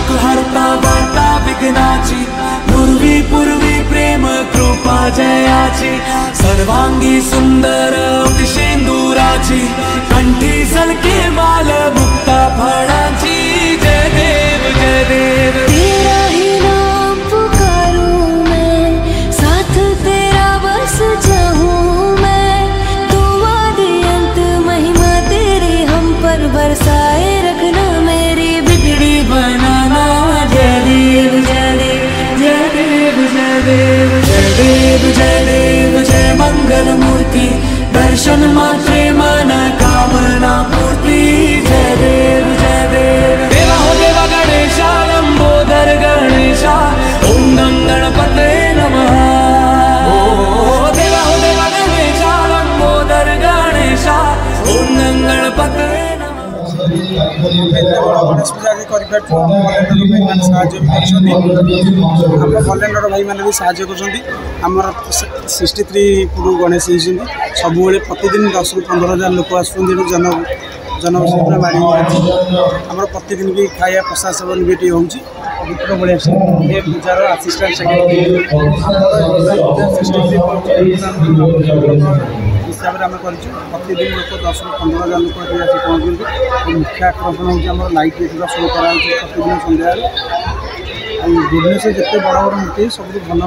दुख हरता वार्ता विघ्नाची पूर्वी पूर्वी प्रेम कृपा जयाची सर्वांगी सुंदर शेंदुराची कंठी सलके माल मुक्ता फळाची जय देव जय देव। तेरा ही नाम पुकारूं मैं साथ तेरा बस जाऊं मैं तू आदि अंत महिमा तेरी हम पर बरसाए रखना मेरी बिगड़ी बनाना। जय देव जय देव जय देव जय देव जय देव जय देव जय मंगल मूर्ति दर्शन मात्रे मन कामना पूर्ति। जय देव जय देव देवा हो देवा गणेशा लंबोदर गणेशा ओम नम गणपते नमः। देवा हो देवा गणेशा लंबोदर गणेशा ओम नम गणपते गणेश पूजा भलेंडर भाई मैंने भी साहय करमर 63 फुट गणेश होती सब प्रतिदिन 10-15,000 लोक आसुँच जनसंख्या बाड़ी आम प्रतिदिन भी खाया प्रसाद सेवन भी हो पवित्र भाई पूजार आसिस्टाट हिसाब से आम कर प्रतिदिन लोक 10-15,000 लोक आसी पहुँचते मुख्य आकर्षण होकर लाइट शो करा प्रतिदिन सन्ध्या भुवनेश्वर जिते बड़ बड़ मूर्ति सब भल